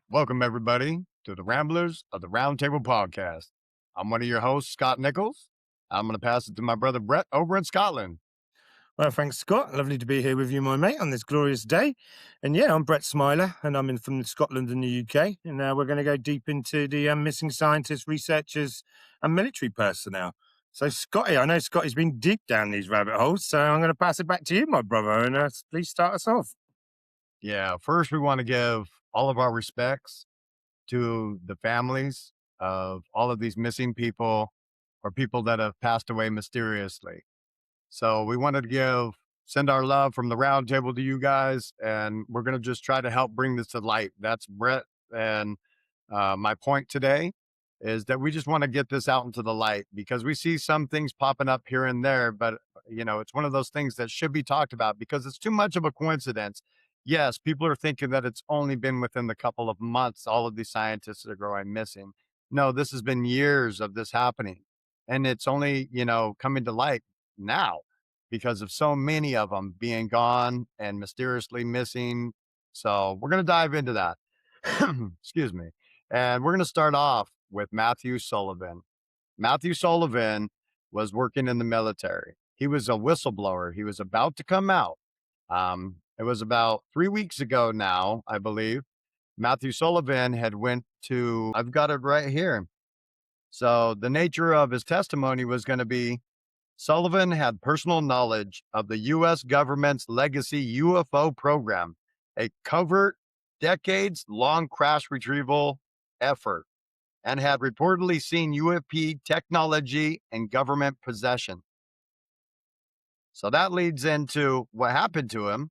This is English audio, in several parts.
Welcome, everybody, to the Ramblers of the Roundtable Podcast. I'm one of your hosts, Scott Nichols. I'm going to pass it to my brother Brett over in Scotland. Well, thanks, Scott. Lovely to be here with you, my mate, on this glorious day. And yeah, I'm Brett Smiler, and I'm in from Scotland and the UK. And we're going to go deep into the missing scientists, researchers, and military personnel. So, Scotty, I know Scotty's been deep down these rabbit holes, so I'm going to pass it back to you, my brother, and please start us off. Yeah, first, we want to give all of our respects to the families of all of these missing people or people that have passed away mysteriously. So, we wanted to send our love from the roundtable to you guys, and we're going to just try to help bring this to light. That's Brett and my point today is that we just want to get this out into the light because we see some things popping up here and there, but it's one of those things that should be talked about because it's too much of a coincidence. Yes, people are thinking that it's only been within the couple of months all of these scientists are going missing. No, this has been years of this happening, and it's only coming to light now because of so many of them being gone and mysteriously missing. So we're going to dive into that. Excuse me. And we're going to start off with Matthew Sullivan. Matthew Sullivan was working in the military. He was a whistleblower. He was about to come out. It was about 3 weeks ago now, I believe. Matthew Sullivan had went to, I've got it right here. So the nature of his testimony was going to be Sullivan had personal knowledge of the U.S. government's legacy UFO program, a covert, decades long crash retrieval effort, and had reportedly seen UFP technology in government possession. So that leads into what happened to him.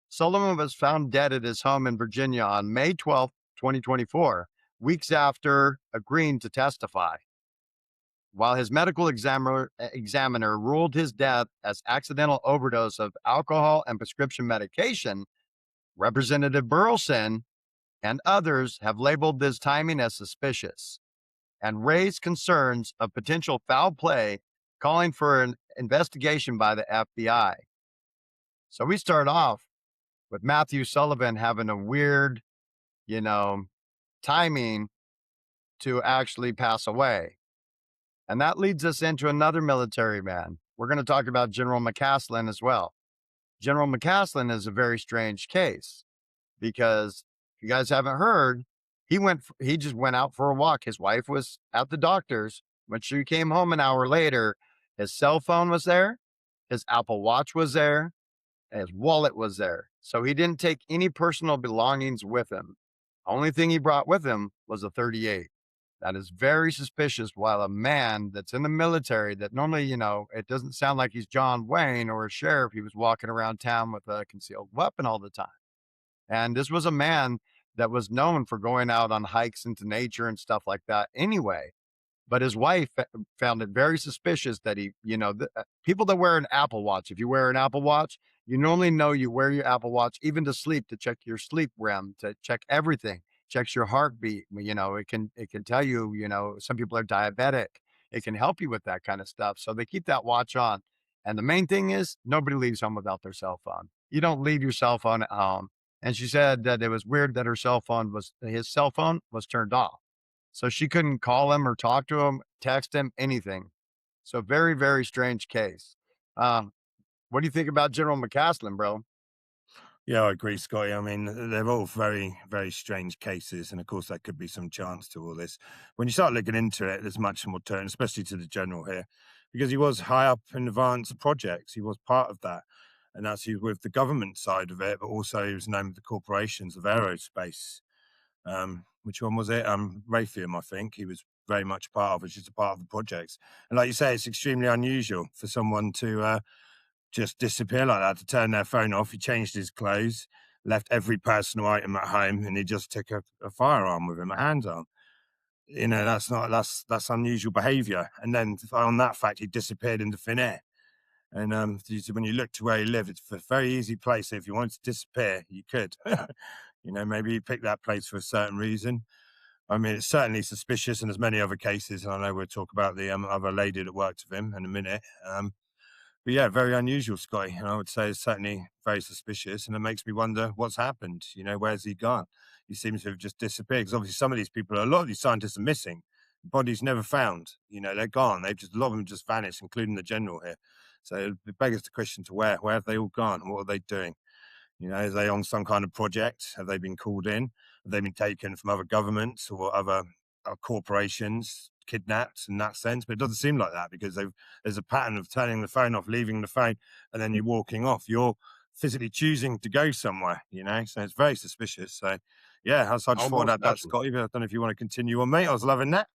Sullivan was found dead at his home in Virginia on May 12th, 2024, weeks after agreeing to testify. While his medical examiner ruled his death as accidental overdose of alcohol and prescription medication, Representative Burleson and others have labeled this timing as suspicious and raised concerns of potential foul play, calling for an investigation by the FBI. So we start off with Matthew Sullivan having a weird, you know, timing to actually pass away. And that leads us into another military man. We're going to talk about General McCaslin as well. General McCaslin is a very strange case because if you guys haven't heard, he just went out for a walk. His wife was at the doctor's. When she came home an hour later, his cell phone was there, his Apple Watch was there, and his wallet was there. So he didn't take any personal belongings with him. Only thing he brought with him was a 38. That is very suspicious. While a man that's in the military that normally, it doesn't sound like he's John Wayne or a sheriff. He was walking around town with a concealed weapon all the time. And this was a man that was known for going out on hikes into nature and stuff like that anyway. But his wife found it very suspicious that people that wear an Apple Watch, if you wear an Apple Watch, you normally know you wear your Apple Watch even to sleep, to check your sleep REM, to check everything, checks your heartbeat. It can tell you, some people are diabetic. It can help you with that kind of stuff. So they keep that watch on. And the main thing is nobody leaves home without their cell phone. You don't leave your cell phone at home. And she said that it was weird that his cell phone was turned off. So she couldn't call him or talk to him, text him, anything. So very, very strange case. What do you think about General McCaslin, bro? Yeah, I agree, Scotty. I mean, they're all very, very strange cases. And of course, there could be some chance to all this. When you start looking into it, there's much more to it, especially to the general here, because he was high up in advance projects. He was part of that. And that's with the government side of it, but also he was known with the corporations of aerospace. Which one was it? Raytheon, I think. He was very much part of, which is a part of the projects. And like you say, it's extremely unusual for someone to just disappear like that, to turn their phone off. He changed his clothes, left every personal item at home, and he just took a firearm with him, a handgun. That's unusual behaviour. And then on that fact, he disappeared into thin air. And when you look to where he lived, it's a very easy place. If you wanted to disappear, you could. Maybe you picked that place for a certain reason. I mean, it's certainly suspicious, and there's many other cases. And I know we'll talk about the other lady that worked with him in a minute. But yeah, very unusual, Scotty. And I would say it's certainly very suspicious. And it makes me wonder what's happened. Where's he gone? He seems to have just disappeared. Because obviously, some of these people, a lot of these scientists are missing. Bodies never found. They're gone. A lot of them just vanished, including the general here. So it begs the question to where? Where have they all gone? What are they doing? Are they on some kind of project? Have they been called in? Have they been taken from other governments or other corporations, kidnapped in that sense? But it doesn't seem like that because there's a pattern of turning the phone off, leaving the phone, and then you're walking off. You're physically choosing to go somewhere. So it's very suspicious. So, yeah, I just thought Almost I'd that, definitely. Scotty. But I don't know if you want to continue on, mate. I was loving that.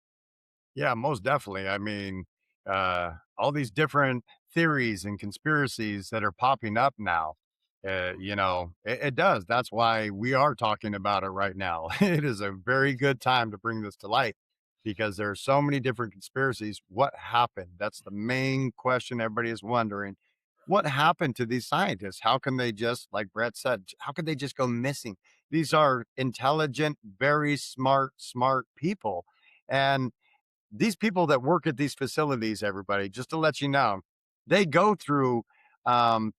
Yeah, most definitely. I mean, all these different theories and conspiracies that are popping up now, it does. That's why we are talking about it right now. It is a very good time to bring this to light because there are so many different conspiracies. What happened? That's the main question everybody is wondering. What happened to these scientists? How can they just, like Brett said, how could they just go missing? These are intelligent, very smart people. And these people that work at these facilities, everybody, just to let you know, they go through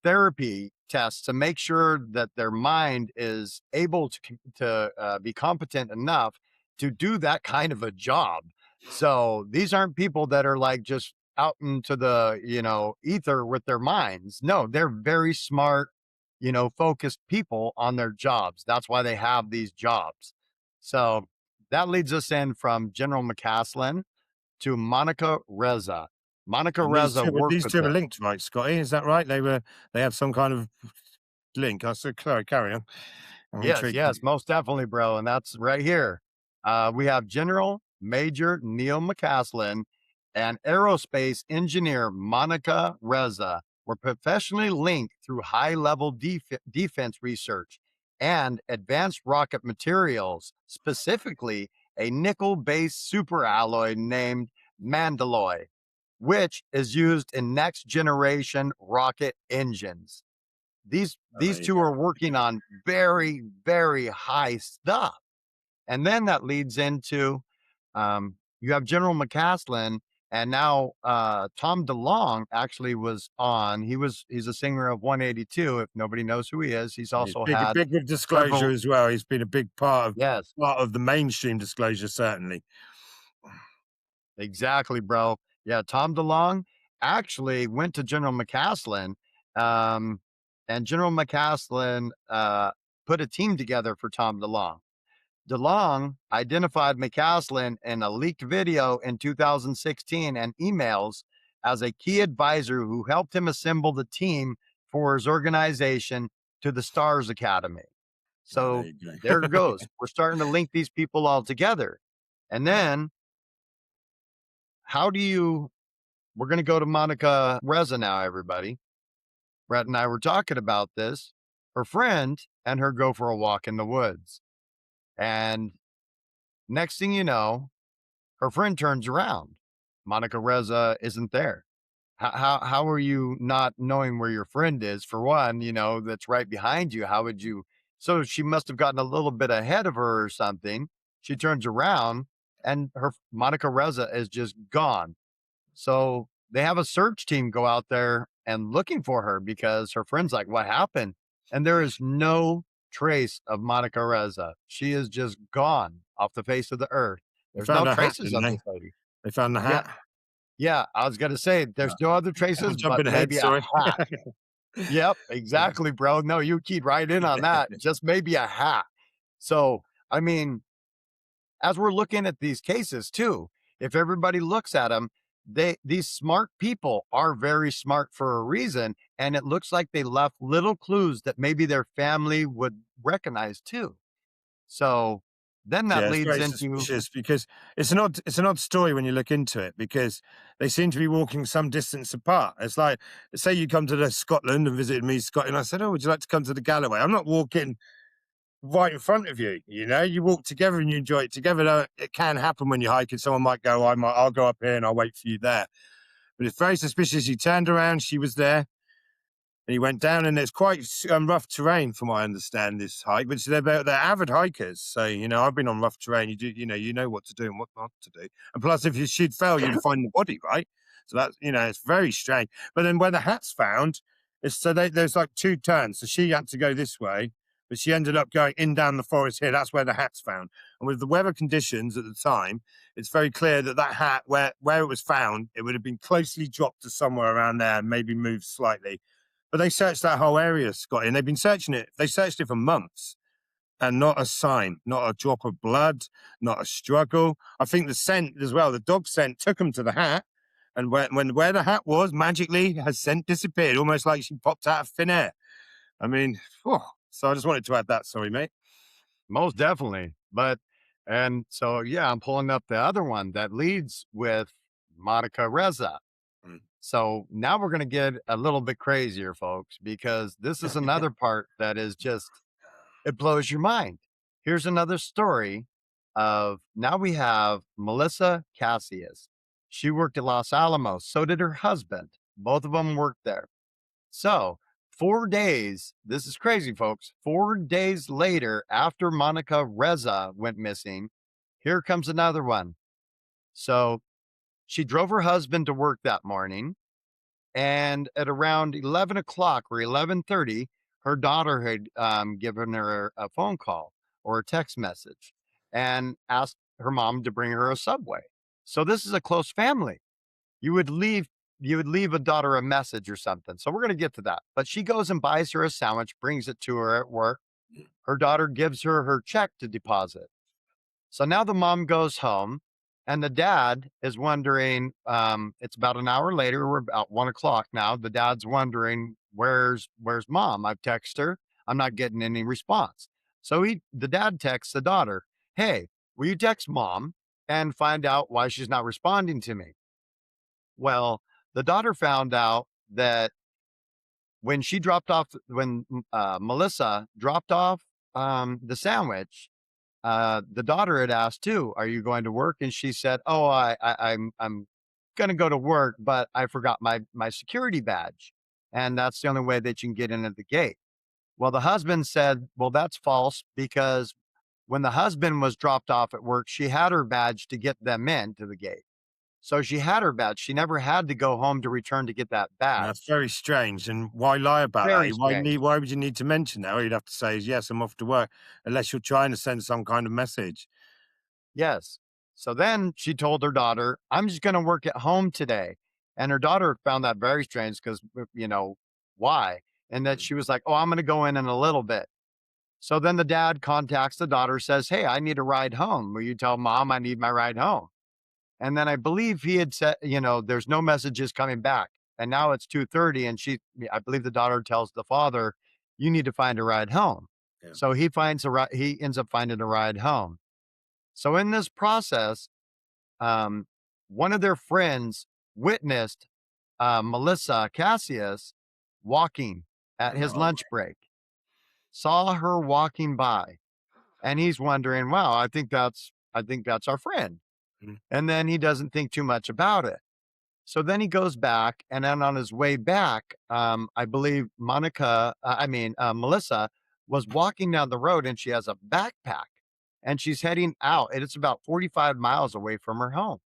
therapy tests to make sure that their mind is able to be competent enough to do that kind of a job. So these aren't people that are like just out into the ether with their minds. No, they're very smart, focused people on their jobs. That's why they have these jobs. So that leads us in from General McCaslin to Monica Reza. Monica And these Reza two, worked these with two are them. linked, right, Scotty? Is that right? They had some kind of link. I said, carry on. I'm Yes, intrigued. yes, most definitely, bro. And that's right here. We have General Major Neil McCaslin and aerospace engineer Monica Reza were professionally linked through high level defense research and advanced rocket materials, specifically a nickel based superalloy named Mandalloy, which is used in next generation rocket engines. Oh, there These you two go. are working on very, very high stuff. And then that leads into you have General McCaslin, and now Tom DeLong actually was on. He's a singer of 182. If nobody knows who he is, he's He's also big, had big with disclosure several. as well. He's been a big Yes, part of the mainstream disclosure, certainly. exactly, bro. Yeah, Tom DeLong actually went to General McCaslin, um, and General McCaslin put a team together for Tom DeLong. DeLong identified McCaslin in a leaked video in 2016 and emails as a key advisor who helped him assemble the team for his organization to the Stars Academy. Oh, there So you there it go. goes. We're starting to link these people all together. And then how do you, we're going to go to Monica Reza now, everybody. Brett and I were talking about this. Her friend and her go for a walk in the woods. And next thing you know, her friend turns around. Monica Reza isn't there. How are you not knowing where your friend is? For one, that's right behind you. How would you? So she must have gotten a little bit ahead of her or something. She turns around and her Monica Reza is just gone. So they have a search team go out there and looking for her because her friend's like, "What happened?" And there is no trace of Monica Reza. She is just gone off the face of the earth. They There's no found a hat, traces didn't of they? this lady. They found the Yeah, hat. yeah, I was gonna say Uh, there's no other I'm traces, but jumping ahead, maybe a sorry. hat. Yep, Yeah. exactly, bro. No, you keyed right in on that. Just maybe a hat. So, I mean, as we're looking at these cases too, if everybody looks at them, these smart people are very smart for a reason, and it looks like they left little clues that maybe their family would recognize too. So then that Yeah, it's leads very into suspicious because it's an odd story when you look into it because they seem to be walking some distance apart. It's like, say you come to Scotland and visited me, Scotland. I said, "Oh, would you like to come to the Galloway?" I'm not walking right in front of you. You walk together and you enjoy it together. Now, it can happen when you're hiking. Someone might go, I'll go up here and I'll wait for you there. But it's very suspicious. He turned around, she was there, and he went down, and it's quite rough terrain, from what I understand. This hike, which they're avid hikers, so I've been on rough terrain. You know what to do and what not to do. And plus, if she'd fell, you'd find the body, right? So that's, it's very strange. But then where the hat's found is, so there's like two turns. So she had to go this way, but she ended up going in down the forest here. That's where the hat's found. And with the weather conditions at the time, it's very clear that that hat, where it was found, it would have been closely dropped to somewhere around there and maybe moved slightly. But they searched that whole area, Scotty, and they've been searching it. They searched it for months, and not a sign, not a drop of blood, not a struggle. I think the scent as well, the dog scent took them to the hat. And where the hat was, magically, her scent disappeared, almost like she popped out of thin air. I mean, so I just wanted to add that. Sorry, mate. Most definitely. But, and so, yeah, I'm pulling up the other one that leads with Monica Reza. Mm. So now we're going to get a little bit crazier, folks, because this is another part that is just, it blows your mind. Here's another story of, now we have Melissa Cassius. She worked at Los Alamos. So did her husband. Both of them worked there. So 4 days, this is crazy, folks. 4 days later, after Monica Reza went missing, here comes another one. So she drove her husband to work that morning. And at around 11 o'clock or 11:30, her daughter had given her a phone call or a text message and asked her mom to bring her a Subway. So this is a close family. You would leave you would leave a daughter a message or something. So we're going to get to that. But she goes and buys her a sandwich, brings it to her at work. Her daughter gives her her check to deposit. So now the mom goes home, and the dad is wondering. It's about an hour later. We're about 1 o'clock now. The dad's wondering, where's mom? I've texted her. I'm not getting any response. So the dad texts the daughter, "Hey, will you text mom and find out why she's not responding to me?" Well, the daughter found out that when Melissa dropped off the sandwich, the daughter had asked too, "Are you going to work?" And she said, "Oh, I'm going to go to work, but I forgot my security badge, and that's the only way that you can get in at the gate." Well, the husband said, "Well, that's false because when the husband was dropped off at work, she had her badge to get them in to the gate. So she had her badge. She never had to go home to return to get that That's badge." very strange. And why lie about that? Very strange. Why would you need to mention that? All you'd have to say is, yes, I'm off to work, unless you're trying to send some kind of message. Yes. So then she told her daughter, "I'm just going to work at home today." And her daughter found that very strange because, why? And that Mm. she was like, "Oh, I'm going to go in a little bit." So then the dad contacts the daughter, says, "Hey, I need a ride home. Will you tell mom I need my ride home?" And then I believe he had said, "There's no messages coming back." And now it's 2:30, and I believe the daughter tells the father, "You need to find a ride home." Yeah. So he ends up finding a ride home. So in this process, um, one of their friends witnessed Melissa Cassius walking at his Oh, lunch break, saw her walking by, and he's wondering, "Wow, I think that's our friend." mm, And then he doesn't think too much about it. So then he goes back, and then on his way back, I believe Melissa was walking down the road, and she has a backpack, and she's heading out, and it's about 45 miles away from her home.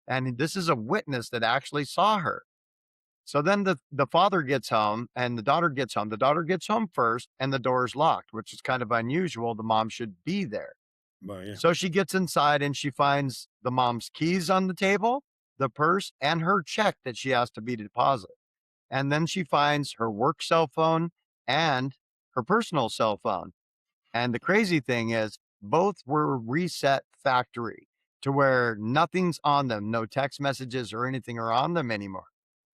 And this is a witness that actually saw her. So then the father gets home and the daughter gets home. The daughter gets home first, and the door is locked, which is kind of unusual. The mom should be there. well, yeah. So she gets inside and she finds the mom's keys on the table, the purse, and her check that she has to be deposited. And then she finds her work cell phone and her personal cell phone. And the crazy thing is, both were reset factory to where nothing's on them, no text messages or anything are on them anymore.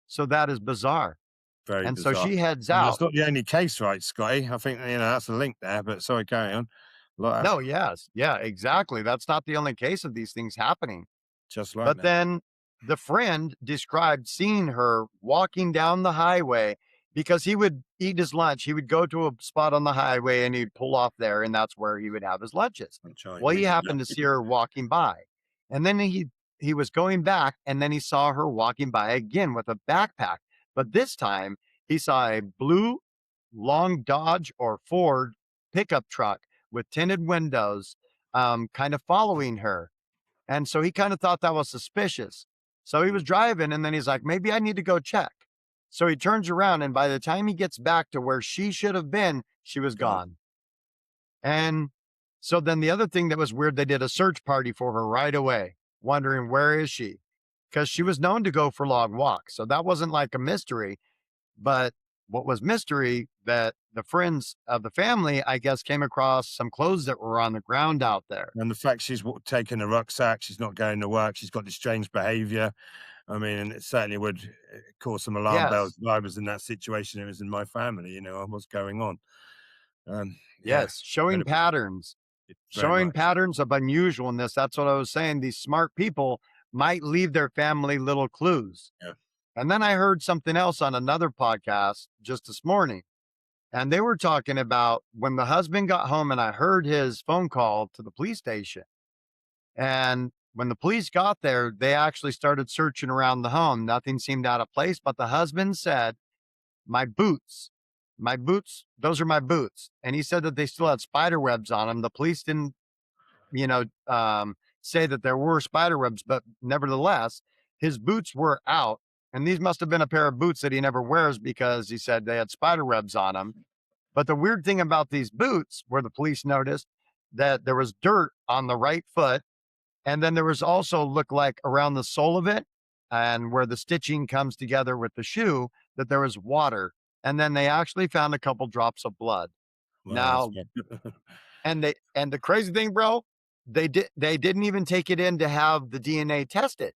So that is bizarre. Very And so bizarre. she heads And that's out. not the only case, right, Scotty? I think, that's a link there, but sorry, carry on. Like, No, yes. Yeah, exactly. That's not the only case of these things happening. just like But that. then the friend described seeing her walking down the highway because he would eat his lunch. He would go to a spot on the highway and he'd pull off there, and that's where he would have his lunches. I'm Well, he Chinese. happened to see her walking by. And then he was going back, and then he saw her walking by again with a backpack. But this time he saw a blue long Dodge or Ford pickup truck with tinted windows kind of following her. And so he kind of thought that was suspicious. So he was driving and then he's like, maybe I need to go check. So he turns around and by the time he gets back to where she should have been, she was God. gone. And so then the other thing that was weird, they did a search party for her right away, wondering where is she? Because she was known to go for long walks. So that wasn't like a mystery. But what was mystery that the friends of the family, I guess, came across some clothes that were on the ground out there. And the fact she's taken a rucksack, she's not going to work, she's got this strange behavior. I mean, and it certainly would cause some alarm bells Yes, if I was in that situation. It was in my family, what's going on. Yeah, yes, showing incredible, patterns, very showing much. patterns of unusualness. That's what I was saying. These smart people might leave their family little clues. Yeah, And then I heard something else on another podcast just this morning. And they were talking about when the husband got home and I heard his phone call to the police station. And when the police got there, they actually started searching around the home. Nothing seemed out of place, but the husband said, my boots, those are my boots. And he said that they still had spider webs on them. The police didn't, you know, say that there were spider webs, but nevertheless, his boots were out. And these must have been a pair of boots that he never wears because he said they had spider webs on them. But the weird thing about these boots where the police noticed that there was dirt on the right foot. And then there was also look like around the sole of it and where the stitching comes together with the shoe that there was water. And then they actually found a couple drops of blood. well, that's Now, and the crazy thing, bro, they didn't even take it in to have the DNA tested.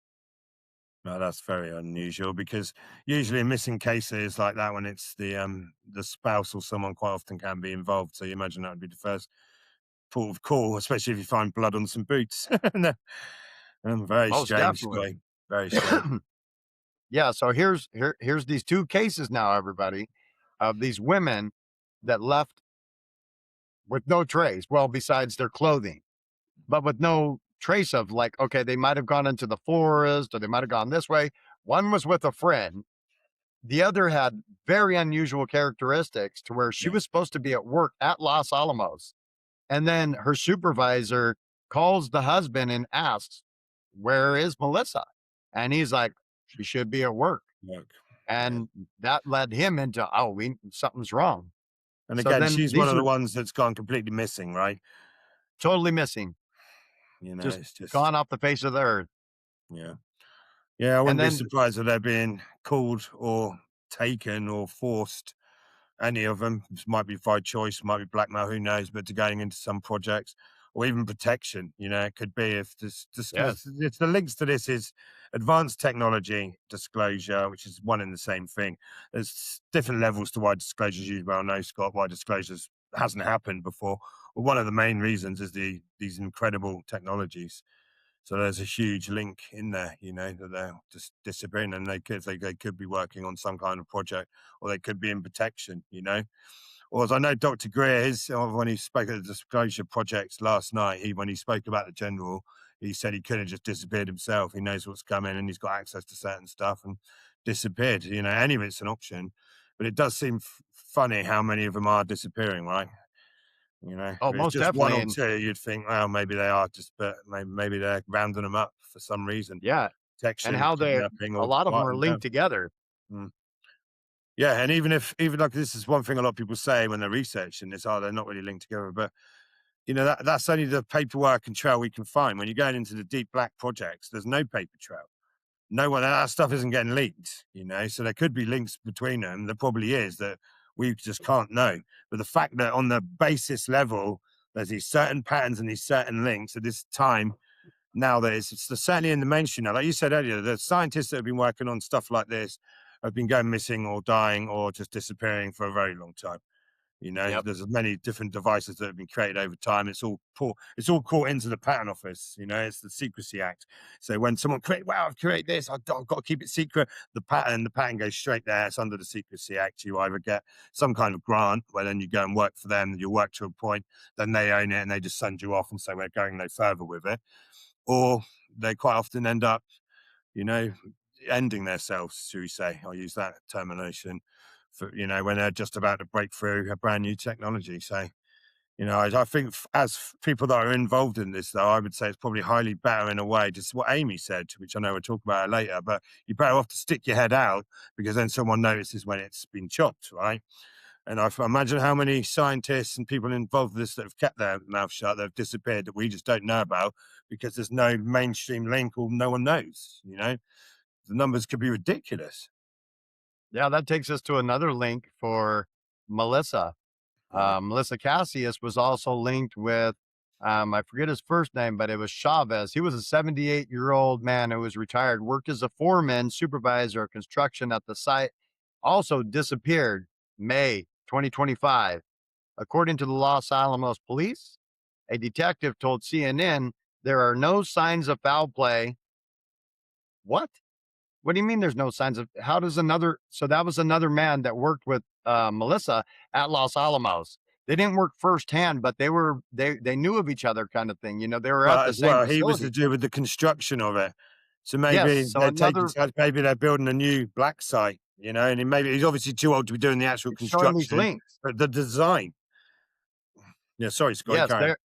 no, that's very unusual because usually in missing cases like that, when it's the spouse or someone, quite often can be involved. So you imagine that would be the first port of call, especially if you find blood on some boots. No, very Most strange, definitely. Scotty. Very strange. Yeah, so here's these two cases now, everybody, of these women that left with no trace. Well, besides their clothing, but with no trace of like, okay, they might have gone into the forest or they might have gone this way. One was with a friend. The other had very unusual characteristics to where she Yeah, was supposed to be at work at Los Alamos. And then her supervisor calls the husband and asks, where is Melissa? And he's like, she should be at work. look, yeah. And that led him into, oh, something's wrong. And So again, then she's one these of the are ones that's gone completely missing, right? totally missing, just It's just gone off the face of the earth. yeah. Yeah, I And wouldn't be then, surprised if they're being called or taken or forced. Any of them. This might be by choice, might be blackmail, who knows? But to going into some projects or even protection, it could be if this yes. it's the links to this is advanced technology disclosure, which is one and the same thing. There's different levels to why disclosures you well know, Scott, why disclosures hasn't happened before. Well, one of the main reasons is these incredible technologies. So there's a huge link in there, that they're just disappearing, and they could be working on some kind of project, or they could be in protection. Or as I know, Dr. Greer, when he spoke at the disclosure projects last night, when he spoke about the general, he said he could have just disappeared himself. He knows what's coming, and he's got access to certain stuff, and disappeared. Any of it's an option, but it does seem funny how many of them are disappearing, right? Oh, If it's most just one definitely. or And two, you'd think, well, maybe they are just, but maybe they're rounding them up for some reason. yeah, and Protection, how kidnapping, a or lot of them quiet are them linked down. together. Mm. Yeah, and even like this is one thing a lot of people say when they're researching this, they're not really linked together. But that's only the paperwork and trail we can find. When you're going into the deep black projects, there's no paper trail. No one that stuff isn't getting leaked. So there could be links between them. There probably is that we just can't know. But the fact that on the basis level, there's these certain patterns and these certain links at this time now that it's certainly in the mainstream now. Like you said earlier, the scientists that have been working on stuff like this have been going missing or dying or just disappearing for a very long time. Yep. There's many different devices that have been created over time. It's all caught into the Patent Office. It's the Secrecy Act. So when someone wow, I've created this, I've got to keep it secret. The patent goes straight there. It's under the Secrecy Act. You either get some kind of grant, where then you go and work for them. You work to a point, then they own it, and they just send you off and say we're going no further with it. Or they quite often end up, you know, ending themselves, should we say? I'll use that termination for, when they're just about to break through a brand new technology. So, I think people that are involved in this, though, I would say it's probably highly better in a way, just what Amy said, which I know we'll talk about it later, but you're better off to stick your head out because then someone notices when it's been chopped, right? And I imagine how many scientists and people involved with this that have kept their mouth shut, that have disappeared, that we just don't know about because there's no mainstream link or no one knows, The numbers could be ridiculous. Yeah, that takes us to another link for Melissa. Right. Melissa Cassius was also linked with, I forget his first name, but it was Chavez. He was a 78-year-old man who was retired, worked as a foreman, supervisor of construction at the site, also disappeared May 2025. According to the Los Alamos police, a detective told CNN there are no signs of foul play. What? What do you mean there's no signs of how does another so that was another man that worked with Melissa at Los Alamos. They didn't work firsthand, but they knew of each other kind of thing. They were at But the as same well, he was to facility. do with the construction of it. So Yes. maybe So they're taking another sides, maybe they're building a new black site, and maybe he's obviously too old to be doing the actual it's showing these construction, links. but the design. Yeah, sorry, Scotty, Yes, carry on. there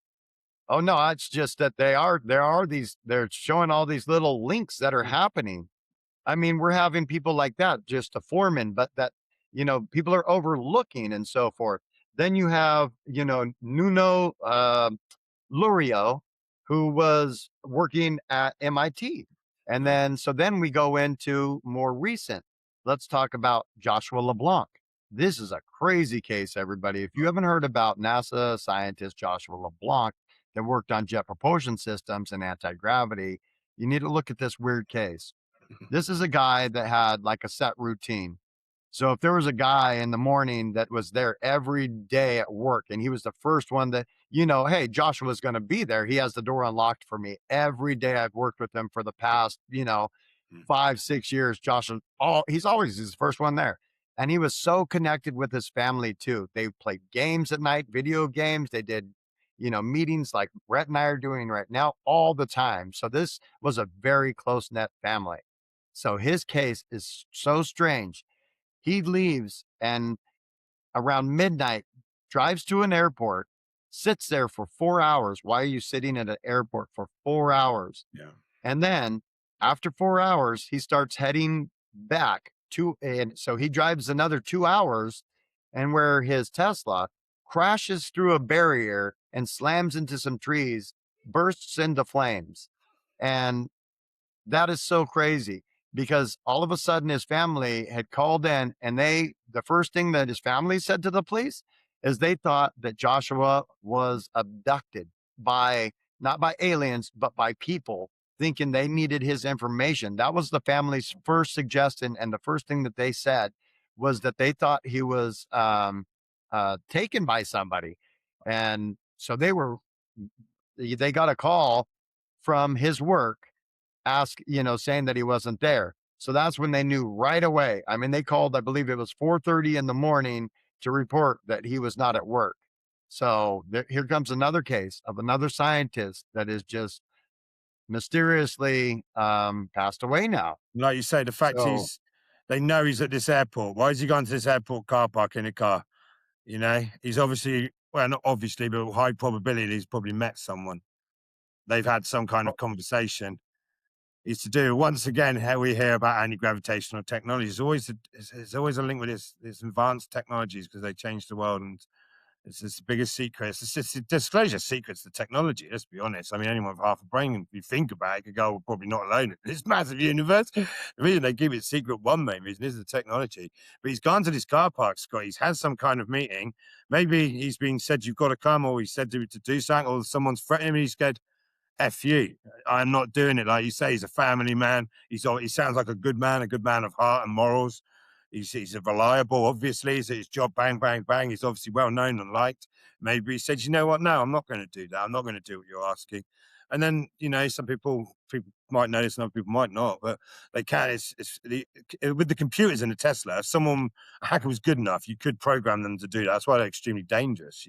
oh no, it's just that there are these they're showing all these little links that are happening. I mean, we're having people like that, just a foreman, but that, people are overlooking and so forth. Then you have, Nuno Lurio, who was working at MIT. And Yeah. then we go into more recent. Let's talk about Joshua LeBlanc. This is a crazy case, everybody. If you haven't heard about NASA scientist Joshua LeBlanc that worked on jet propulsion systems and anti gravity, you need to look at this weird case. This is a guy that had like a set routine. So if there was a guy in the morning that was there every day at work and he was the first one that, hey, Joshua's going to be there. He has the door unlocked for me every day. I've worked with him for the past, 5, 6 years. He's always his first one there. And he was so connected with his family too. They played games at night, video games. They did, meetings like Brett and I are doing right now all the time. So this was a very close knit family. So his case is so strange. He leaves and around midnight drives to an airport, sits there for 4 hours. Why are you sitting at an airport for 4 hours? Yeah. And then after 4 hours, he starts heading back and so he drives another 2 hours, and where his Tesla crashes through a barrier and slams into some trees, bursts into flames. And that is so crazy because all of a sudden his family had called in, and the first thing that his family said to the police is they thought that Joshua was abducted by, not by aliens, but by people thinking they needed his information. That was the family's first suggestion. And the first thing that they said was that they thought he was taken by somebody. And so they got a call from his work saying that he wasn't there. So that's when they knew right away. I mean, they called, I believe it was 4:30 in the morning to report that he was not at work. So here comes another case of another scientist that is just mysteriously passed away now. Like you say, the fact So they know he's at this airport. Why is he going to this airport car park in a car? He's obviously, well, not obviously, but high probability he's probably met someone. They've had some kind of conversation. Is to do once again how we hear about anti-gravitational technology. There's always a link with this advanced technologies because they change the world, and it's the biggest secret. It's just a disclosure secrets to technology. Let's be honest. I mean, anyone with half a brain, if you think about it, could go, "We're probably not alone in this massive universe." The reason they keep it secret, one main reason, is the technology. But he's gone to this car park, Scott. He's had some kind of meeting. Maybe he's been said, "You've got to come," or he said to do something, or someone's threatening him. He's scared. F you. I'm not doing it. Like you say, he's a family man. He sounds like a good man of heart and morals. He's a reliable, obviously. He's at his job, bang, bang, bang. He's obviously well known and liked. Maybe he said, you know what? No, I'm not going to do that. I'm not going to do what you're asking. And then, some people might notice and other people might not, but they can. With the computers in the Tesla, if a hacker was good enough, you could program them to do that. That's why they're extremely dangerous,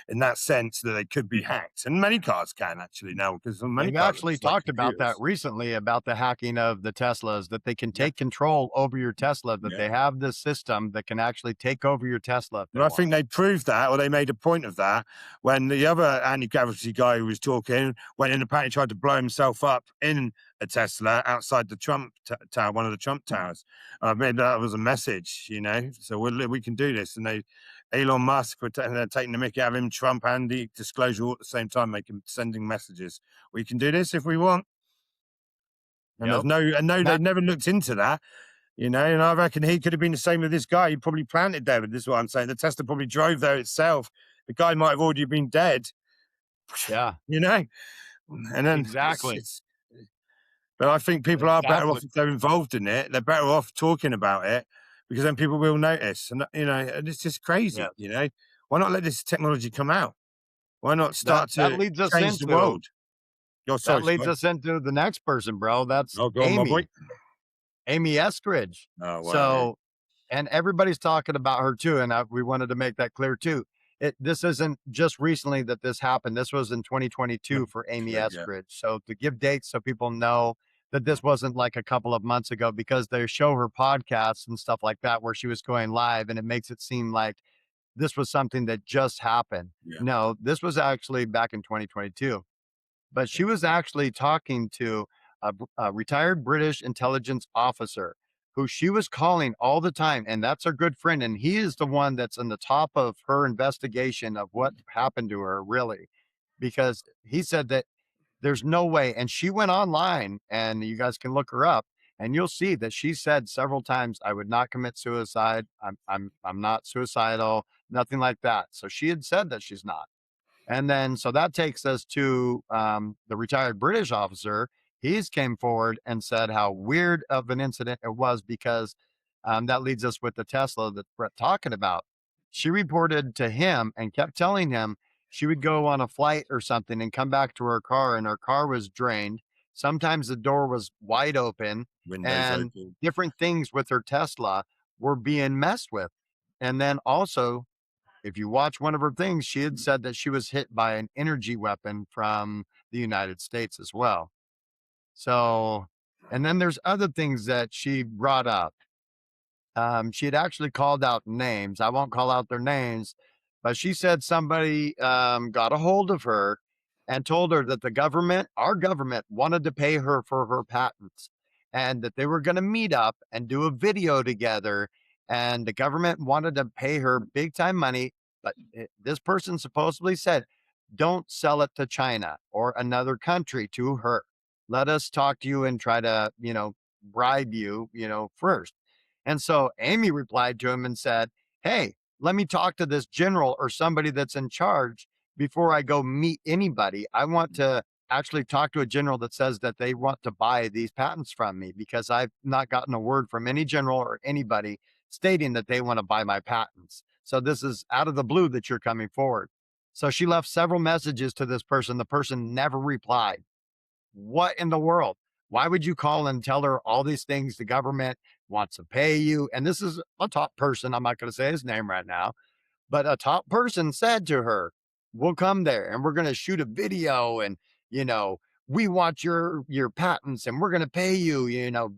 in that sense that they could be hacked. And many cars can actually now, because many they've cars are actually just like talked about that computers. recently about the hacking of the Teslas, that they can Yeah, take control over your Tesla, that yeah. they have this system that can actually take over your Tesla if they But I want. think they proved that, or they made a point point of that when the other anti-gravity guy who was talking went and apparently tried to blow himself up in a Tesla outside the Trump tower, one of the Trump towers. Maybe that was a message, you know. So we can do this, and Elon Musk were taking the mickey out of him, Trump and the disclosure all at the same time, sending messages. We can do this if we want. And Yep. they've That never looked into that, you know. And I reckon he could have been the same with this guy. He probably planted there. But this is what I'm saying. The Tesla probably drove there itself. The guy might have already been dead, yeah, you know. And then exactly. it's but I think people are better off Exactly. if they're involved in it. They're better off talking about it because then people will notice. And you know, and it's just crazy, Yes. you know. Why not let this technology come out? Why not That start that to leads us change the into world? You're that sorry, leads Scott. us into the next person, bro. That's Oh, go on, my boy. Amy Eskridge. Oh, wow. Yeah. So, and everybody's talking about her too, and we wanted to make that clear too. This isn't just recently that this happened. This was in 2022 for Amy Yeah. Eskridge. So to give dates so people know that this wasn't like a couple of months ago, because they show her podcasts and stuff like that where she was going live, and it makes it seem like this was something that just happened. Yeah. No, this was actually back in 2022. But she was actually talking to a retired British intelligence officer who she was calling all the time. And that's her good friend. And he is the one that's on the top of her investigation of what happened to her, really, because he said that there's no way. And she went online, and you guys can look her up, and you'll see that she said several times, I would not commit suicide. I'm not suicidal, nothing like that. So she had said that she's not. And then, so that takes us to the retired British officer. He's came forward and said how weird of an incident it was, because that leads us with the Tesla that Brett talking about. She reported to him and kept telling him she would go on a flight or something and come back to her car, and her car was drained. Sometimes the door was wide open, Windows and open. different things with her Tesla were being messed with. And then also, if you watch one of her things, she had said that she was hit by an energy weapon from the United States as well. So, and then there's other things that she brought up. She had actually called out names. I won't call out their names, but she said somebody got a hold of her and told her that the government, our government, wanted to pay her for her patents, and that they were going to meet up and do a video together. And the government wanted to pay her big time money. But this person supposedly said, don't sell it to China or another country to her. Let us talk to you and try to, bribe you, first. And so Amy replied to him and said, hey, let me talk to this general or somebody that's in charge before I go meet anybody. I want to actually talk to a general that says that they want to buy these patents from me, because I've not gotten a word from any general or anybody stating that they want to buy my patents. So this is out of the blue that you're coming forward. So she left several messages to this person. The person never replied. What in the world? Why would you call and tell her all these things? The government wants to pay you. And this is a top person. I'm not going to say his name right now, but a top person said to her, we'll come there and we're going to shoot a video, and, we want your patents and we're going to pay you,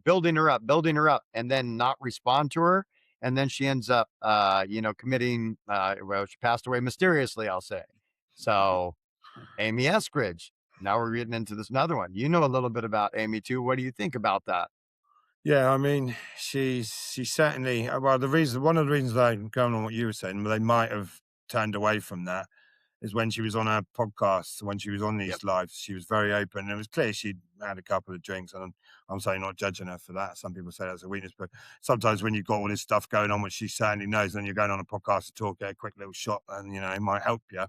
building her up, and then not respond to her. And then she ends up, committing, well, she passed away mysteriously, I'll say. So Amy Eskridge. Now we're getting into this another one. You know a little bit about Amy too. What do you think about that? Yeah, I mean, she's certainly well. One of the reasons going on what you were saying, they might have turned away from that is when she was on her podcast, when she was on Yep. these lives, she was very open. It was clear she'd had a couple of drinks, and I'm saying not judging her for that. Some people say that's a weakness, but sometimes when you've got all this stuff going on, which she certainly knows, and you're going on a podcast to talk, get a quick little shot, and it might help you.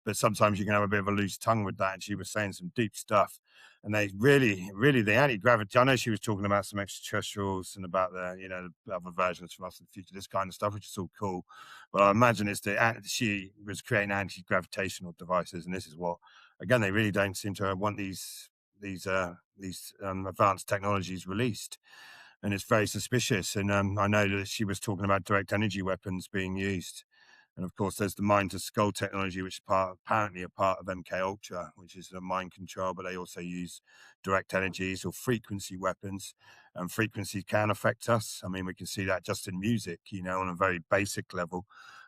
But sometimes you can have a bit of a loose tongue with that. And she was saying some deep stuff. And they really, the anti-gravity, I know she was talking about some extraterrestrials and about the other versions from us in the future, this kind of stuff, which is all cool. But I imagine she was creating anti-gravitational devices. And this is what, again, they really don't seem to want these advanced technologies released. And it's very suspicious. And I know that she was talking about direct energy weapons being used. And of course, there's the mind to skull technology, which is apparently a part of MK Ultra, which is a mind control, but they also use direct energies or frequency weapons. And frequency can affect us. I mean, we can see that just in music, on a very basic level.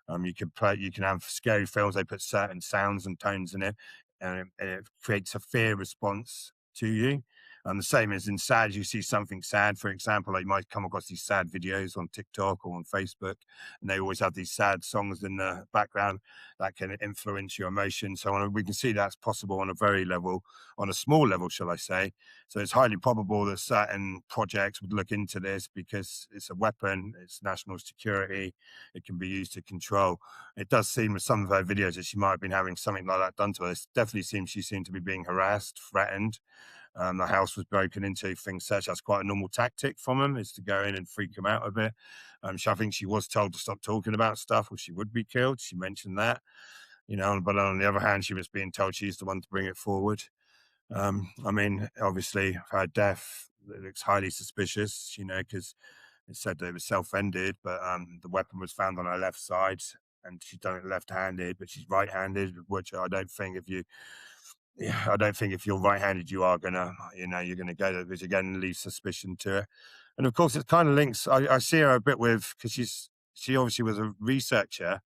You can have scary films. They put certain sounds and tones in it, and it creates a fear response to you. The same as in sad, you see something sad, for example, like you might come across these sad videos on TikTok or on Facebook, and they always have these sad songs in the background that can influence your emotions. So we can see that's possible on a very level, on a small level, shall I say. So it's highly probable that certain projects would look into this because it's a weapon, it's national security, it can be used to control. It does seem with some of her videos that she might have been having something like that done to her. It definitely seems she seemed to be being harassed, threatened. The house was broken into, things such. That's quite a normal tactic from them, is to go in and freak them out a bit. I think she was told to stop talking about stuff or she would be killed. She mentioned that, but on the other hand, she was being told she's the one to bring it forward. I mean, obviously, her death looks highly suspicious, because it said that it was self-ended, but the weapon was found on her left side, and she's done it left-handed, but she's right-handed, which I don't think if you're right-handed, you're gonna go there, which again leaves suspicion to it. And of course, it kind of links. I see her a bit with because she obviously was a researcher,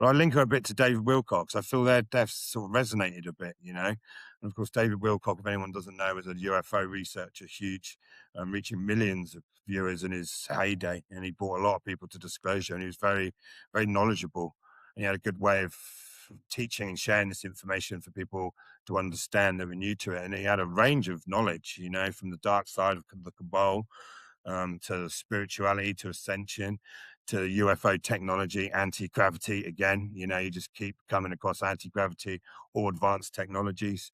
but I link her a bit to David Wilcox. I feel their deaths sort of resonated a bit, And of course, David Wilcox, if anyone doesn't know, was a UFO researcher, huge, reaching millions of viewers in his heyday, and he brought a lot of people to disclosure, and he was very, very knowledgeable. And he had a good way of teaching and sharing this information for people to understand that were new to it. And he had a range of knowledge, from the dark side of the cabal, to spirituality, to ascension, to UFO technology, anti-gravity. Again, you just keep coming across anti-gravity or advanced technologies.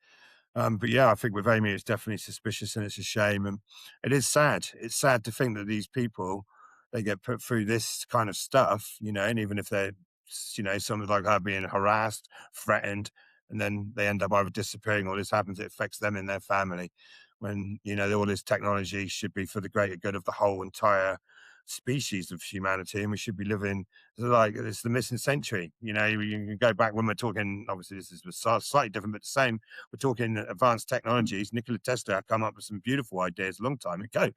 But yeah, I think with Amy, it's definitely suspicious and it's a shame. And it is sad. It's sad to think that these people, they get put through this kind of stuff, and even if they're, someone like her being harassed, threatened, and then they end up either disappearing or this happens, it affects them and their family. When, all this technology should be for the greater good of the whole entire species of humanity, and we should be living like it's the missing century. You can go back when we're talking. Obviously, this is slightly different, but the same. We're talking advanced technologies. Nikola Tesla come up with some beautiful ideas a long time ago.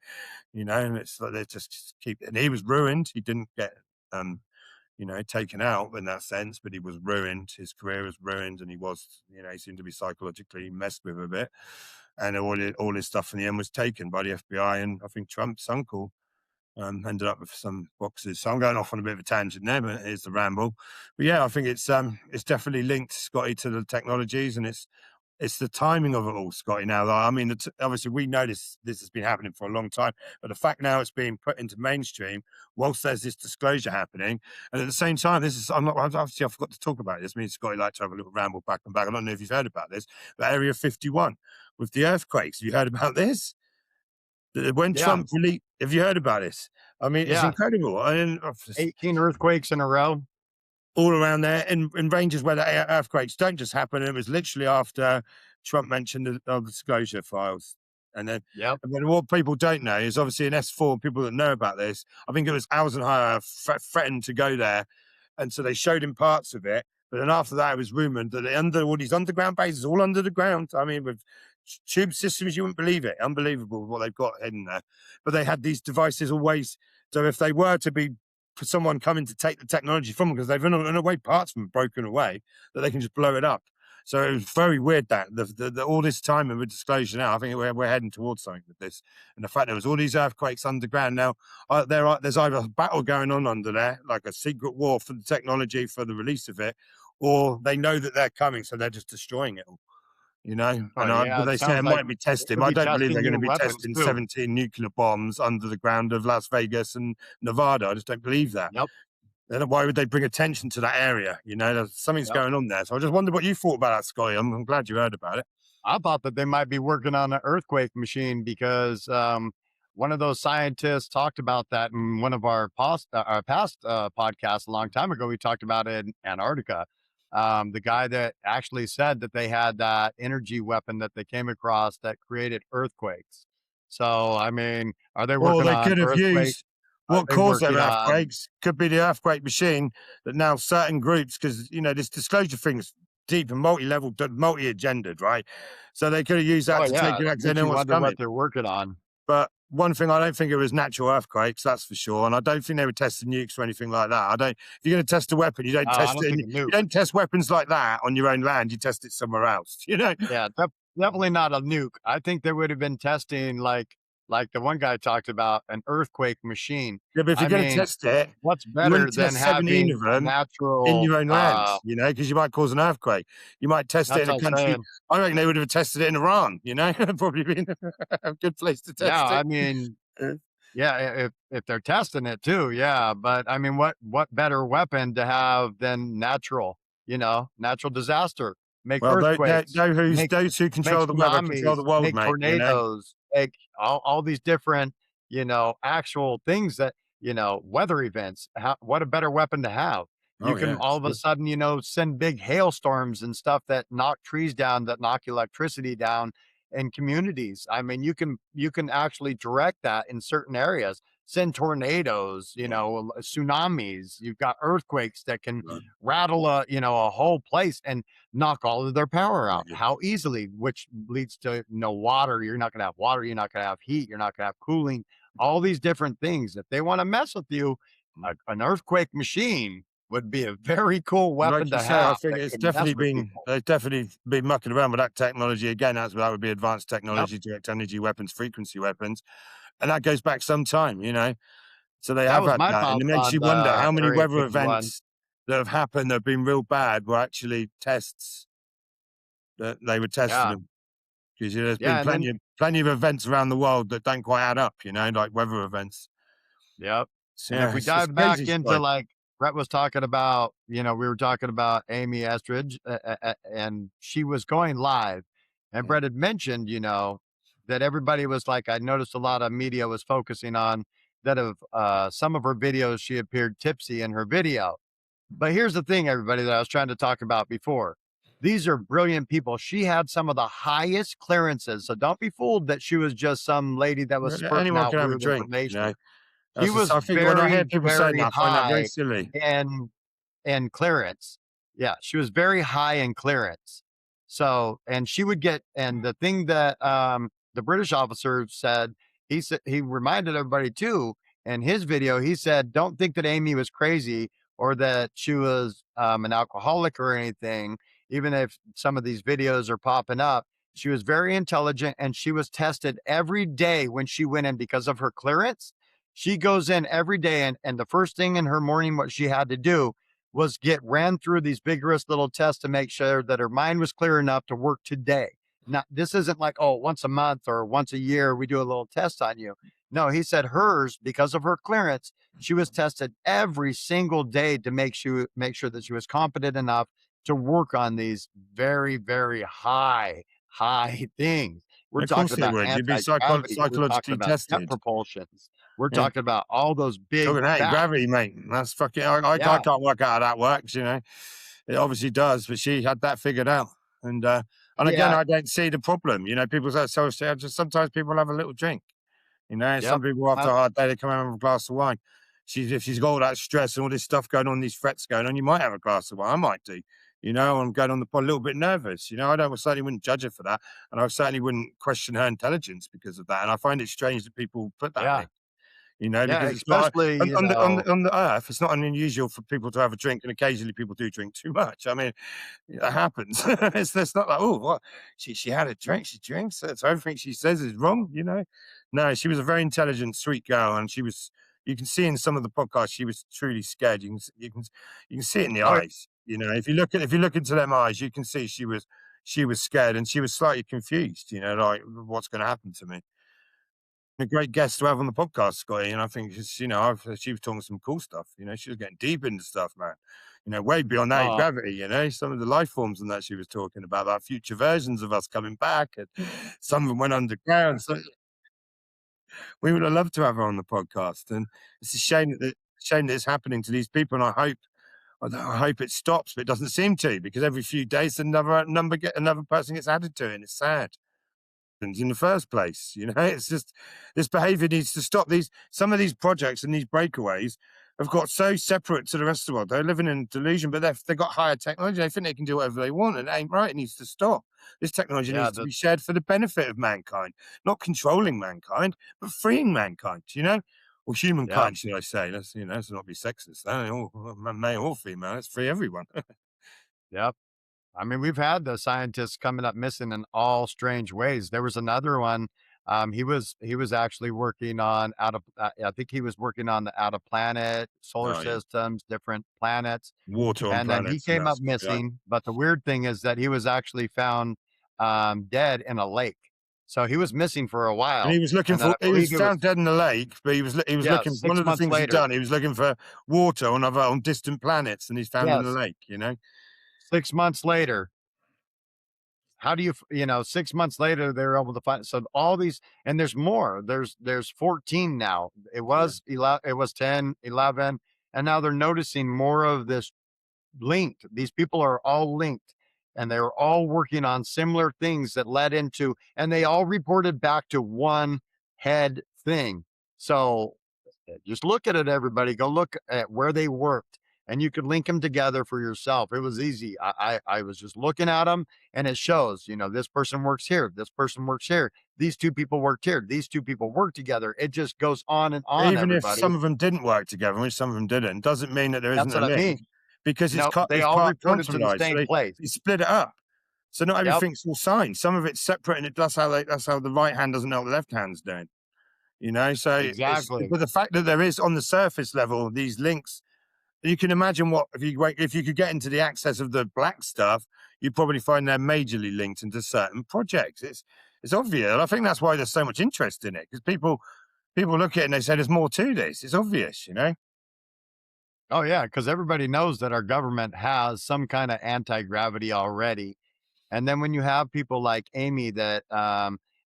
And it's like they just keep. And he was ruined. He didn't get, taken out in that sense, but he was ruined. His career was ruined, and he seemed to be psychologically messed with a bit. And all his stuff in the end was taken by the FBI, and I think Trump's uncle ended up with some boxes. So I'm going off on a bit of a tangent there, but here's the ramble. But yeah, I think it's definitely linked, Scotty, to the technologies, and it's the timing of it all, Scotty. Now, I mean, obviously we know this has been happening for a long time, but the fact now it's being put into mainstream whilst there's this disclosure happening, and at the same time, obviously I forgot to talk about this. Me and Scotty like to have a little ramble back and back. I don't know if you've heard about this, but Area 51 with the earthquakes. Have you heard about this? When Yeah. Trump released, have you heard about this? I mean, it's Yeah. incredible. I mean, 18 earthquakes in a row. all around there in ranges where the earthquakes don't just happen. It was literally after Trump mentioned the disclosure files. Yep. And then what people don't know is obviously in S4, people that know about this, I think it was Eisenhower threatened to go there. And so they showed him parts of it. But then after that, it was rumored that under all these underground bases, all under the ground. I mean, with tube systems, you wouldn't believe it. Unbelievable what they've got hidden there. But they had these devices always. So if they were to be for someone coming to take the technology from them, because they've in a way parts from broken away, that they can just blow it up. So it was very weird that all this time and with disclosure now, I think we're heading towards something with this. And the fact there was all these earthquakes underground now, there's either a battle going on under there, like a secret war for the technology, for the release of it, or they know that they're coming, so they're just destroying it all. Oh, But yeah. It they say sounds it like might be they tested. could I be don't believe testing they're going new to be weapons testing too. 17 nuclear bombs under the ground of Las Vegas and Nevada. I just don't believe that. Yep. Then why would they bring attention to that area? Something's Yep. going on there. So I just wondered what you thought about that, Scotty. I'm glad you heard about it. I thought that they might be working on an earthquake machine because one of those scientists talked about that in one of our past podcasts a long time ago. We talked about it in Antarctica. The guy that actually said that they had that energy weapon that they came across that created earthquakes. So, I mean, are they Or working they on could have earthquake? used Are what they caused their working on? earthquakes. Could be the earthquake machine that now certain groups, because this disclosure thing's deep and multi-level, multi-agendered, right? So they could have used Oh that to take yeah, it it out because they makes know you what's wonder what coming. they're working on. But one thing, I don't think it was natural earthquakes, that's for sure. And I don't think they were testing nukes or anything like that. I don't. If you're going to test a weapon, you don't I test don't it. think You a nuke. don't test weapons like that on your own land. You test it somewhere else. You know. Yeah, definitely not a nuke. I think they would have been testing like the one guy talked about an earthquake machine. Yeah, but if you're I going to mean, test it, what's you better wouldn't than test 17 having of a them in natural, your own land, you know, because you might cause an earthquake. You might test it that's in a what I'm country. saying. I reckon they would have tested it in Iran. You know, probably been a good place to Yeah, test I it. mean, Uh, yeah, if they're testing it too, yeah, but I mean, what better weapon to have than natural, natural disaster, make well, earthquakes, make those who make control the weather control the tsunamis, world, make mate. You know. tornadoes, make all these different, actual things that, weather events. What a better weapon to have. You Oh can yeah, all of a sure. sudden, send big hailstorms and stuff that knock trees down, that knock electricity down in communities. I mean, you can actually direct that in certain areas. Send tornadoes, tsunamis. You've got earthquakes that can Right. rattle a whole place and knock all of their power out. Yeah. How easily, which leads to no water. You're not going to have water. You're not going to have heat. You're not going to have cooling. All these different things. If they want to mess with you, an earthquake machine would be a very cool weapon Like you to say, I have think that it's can mess definitely with been people. they've definitely been mucking around with that technology again. That would be advanced Yep. technology, direct energy weapons, frequency weapons, and that goes back some time, you know. So they That have was had my that, and it thoughts makes on you wonder the how many Area weather 51. events that have happened that have been real bad were actually tests that they were testing Yeah. them. Because there's been Yeah, and then plenty of events around the world that don't quite add up, you know, like weather events. yep. So, And if yeah, we it's dive back crazy into, stuff. like, Brett was talking about, we were talking about Amy Estridge, and she was going live, and Mm. Brett had mentioned, that everybody was like, I noticed a lot of media was focusing on that of, some of her videos, she appeared tipsy in her video. But here's the thing, everybody, that I was trying to talk about before. These are brilliant people. She had some of the highest clearances, so don't be fooled that she was just some lady that was spurting Anyone out can have a weird drink, you information. know. She was I think when I very, hear people saying very that, I find that very high silly. in clearance. Yeah, she was very high in clearance. So, and she would get, and the thing that the British officer said, he reminded everybody too in his video. He said, "Don't think that Amy was crazy or that she was an alcoholic or anything. Even if some of these videos are popping up, she was very intelligent and she was tested every day when she went in because of her clearance. She goes in every day, and the first thing in her morning, what she had to do was get ran through these vigorous little tests to make sure that her mind was clear enough to work today. Now, this isn't like, oh, once a month or once a year, we do a little test on you. No, he said hers, because of her clearance, she was tested every single day to make sure that she was competent enough to work on these very, very high things. We're Of talking course it about would. You'd be anti-gravity. We're talking psychologically about jet tested. propulsions. We're Yeah. talking about all those big Talking fat. anti-gravity, mate. That's fucking I Yeah, can't work out how that works, you know. It obviously does, but she had that figured out. And again, yeah, I don't see the problem. You know, people say so just sometimes people have a little drink. You know, some yep. people after a hard day they come out with a glass of wine. If she's got all that stress and all this stuff going on, these threats going on, you might have a glass of wine. I might do. You know, I'm going on the pod a little bit nervous. You know, certainly wouldn't judge her for that, and I certainly wouldn't question her intelligence because of that. And I find it strange that people put that Yeah, there. You know, yeah, because it's not especially, on the earth, it's not unusual for people to have a drink, and occasionally people do drink too much. I mean, that happens. It's not like, oh, what she had a drink, she drinks. So everything she says is wrong. You know, no, she was a very intelligent, sweet girl, and she was. You can see in some of the podcasts she was truly scared. You can see it in the oh, eyes. You know, if you look into them eyes, you can see she was scared and she was slightly confused. You know, like what's going to happen to me. A great guest to have on the podcast, Scotty, and I think it's, you know, she was talking some cool stuff. You know, she was getting deep into stuff, man. You know, way beyond that uh, gravity. You know, some of the life forms and that she was talking about future versions of us coming back, and some of them went underground. So we would have loved to have her on the podcast, and it's a shame that it's happening to these people. And I hope it stops, but it doesn't seem to, because every few days another person gets added to it, and it's sad in the first place. You know, it's just this behavior needs to stop. Some of these projects and these breakaways have got so separate to the rest of the world. They're living in delusion, but they've got higher technology. They think they can do whatever they want, and it ain't right. It needs to stop. This technology Yeah, needs to be shared for the benefit of mankind, not controlling mankind, but freeing mankind, you know? Or yeah, humankind, should I say. Let's, let's not be sexist. Male or female, let's free everyone. yep. I mean, we've had the scientists coming up missing in all strange ways. There was another one. He was actually working on out of. I think he was working on the out of planet solar Oh, yeah. systems, different planets, Water on and then he planets and came that up stuff, yeah. missing. But the weird thing is that he was actually found dead in a lake. So he was missing for a And while, he was looking and then for I he believe was it was found dead in the lake, but he was yeah looking one 6 of the months things he'd later. done, he was looking for water on distant planets, and he's found in the Yes, lake, you know? 6 months later. How do you, 6 months later, they're able to find. So all these, and there's more. There's 14 now. It Yeah. was 11, it was 10, 11, and now they're noticing more of this linked. These people are all linked and they were all working on similar things that led into, and they all reported back to one head thing. So just look at it, everybody. Go look at where they worked, and you could link them together for yourself. It was easy. I was just looking at them, and it shows. This person works here. This person works here. These two people worked here. These two people work together. It just goes on and on. Even if Everybody. some of them didn't work together, which some of them didn't, doesn't mean that there isn't That's a what I link, mean. because No, they it's all part reported to the quantumized, so same place. they split it up. So not Yep. everything's all signed. Some of it's separate, and that's how the right hand doesn't know what the left hand's doing, you know? So it's Exactly. but the fact that there is, on the surface level, these links, you can imagine what if you could get into the access of the black stuff, you'd probably find they're majorly linked into certain projects. It's obvious. I think that's why there's so much interest in it, because people look at it and they say there's more to this. It's obvious, you know? Oh yeah, because everybody knows that our government has some kind of anti-gravity already. And then when you have people like Amy that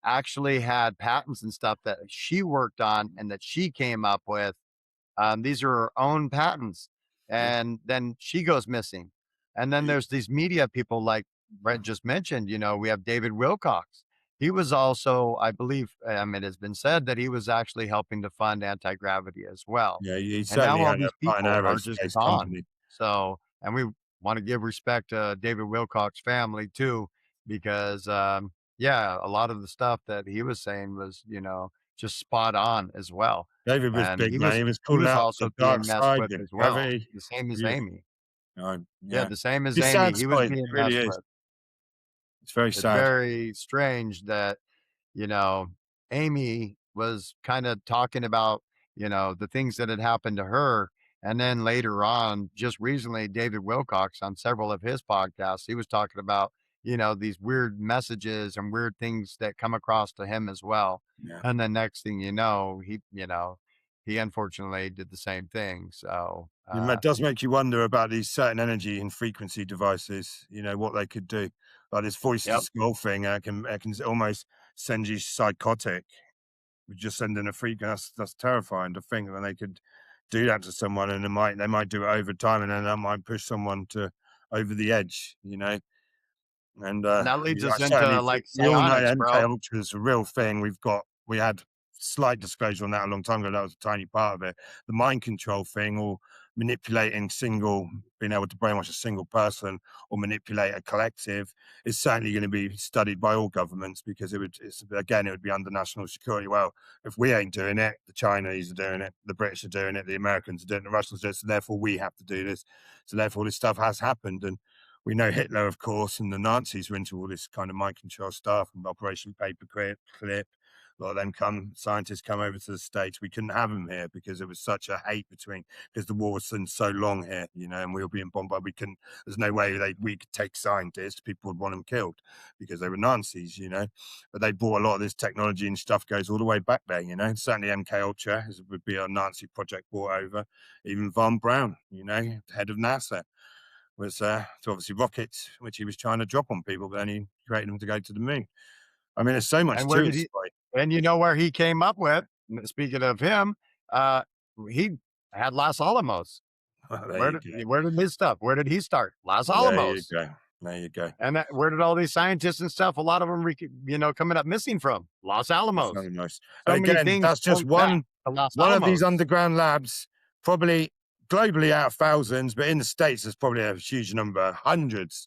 actually had patents and stuff that she worked on and that she came up with, these are her own patents. Yeah, And then she goes missing. And then yeah, there's these media people like Brett just mentioned. We have David Wilcox. He was also, I believe, it has been said that he was actually helping to fund anti gravity as well. yeah. He And now certainly all had these part an people are just aerospace gone. company. So, and we want to give respect to David Wilcox family too, because, yeah, a lot of the stuff that he was saying was, just spot on as well. David was And big, he man. was He was he calling was out also the dark being messed side, with the as well, gravity. the same as Yeah, Amy. Yeah, yeah. the same as It's Amy, sad he was spot. It being really messed is. with. It's very It's sad. very strange that, you know, Amy was kinda talking about, the things that had happened to her, and then later on, just recently, David Wilcox on several of his podcasts, he was talking about, these weird messages and weird things that come across to him as well, Yeah. and the next thing you know, he unfortunately did the same thing, so, It does make you wonder about these certain energy and frequency devices, what they could do. Like this voice to yep. skull thing, can almost send you psychotic with just sending a freak. That's terrifying to think that they could do that to someone, and they might do it over time, and then that might push someone to over the edge, And, And that leads yeah, I us into, certainly think like, we all know psionics, MK bro. Ultra is a real thing. We had slight disclosure on that a long time ago. That was a tiny part of it. The mind control thing, or being able to brainwash a single person or manipulate a collective, is certainly going to be studied by all governments, because it would be under national security. Well, if we ain't doing it, the Chinese are doing it, the British are doing it, the Americans are doing it, the Russians are doing it, so therefore we have to do this. So therefore this stuff has happened, and we know Hitler, of course, and the Nazis were into all this kind of mind control stuff, and Operation Paperclip. A lot of scientists come over to the States. We couldn't have them here because there was such a hate because the war was so long here, and we were being bombarded. There's no way we could take scientists. People would want them killed because they were Nazis, But they brought a lot of this technology, and stuff goes all the way back there, Certainly MK Ultra would be a Nazi project brought over. Even Von Braun, head of NASA, was to obviously rockets, which he was trying to drop on people, but then he created them to go to the moon. I mean, there's so much And to where it, did he Spike. and you know where he came up with, speaking of him, uh, he had Los Alamos. There Where you did go. where did his stuff where did he start? Los There you Alamos. go. There you go. And where did all these scientists and stuff, a lot of them, coming up missing from? Los That's Alamos. very nice. So many Again, things that's just point back to Los one of these Alamos. underground labs, probably globally out of thousands, but in the States, there's probably a huge number, hundreds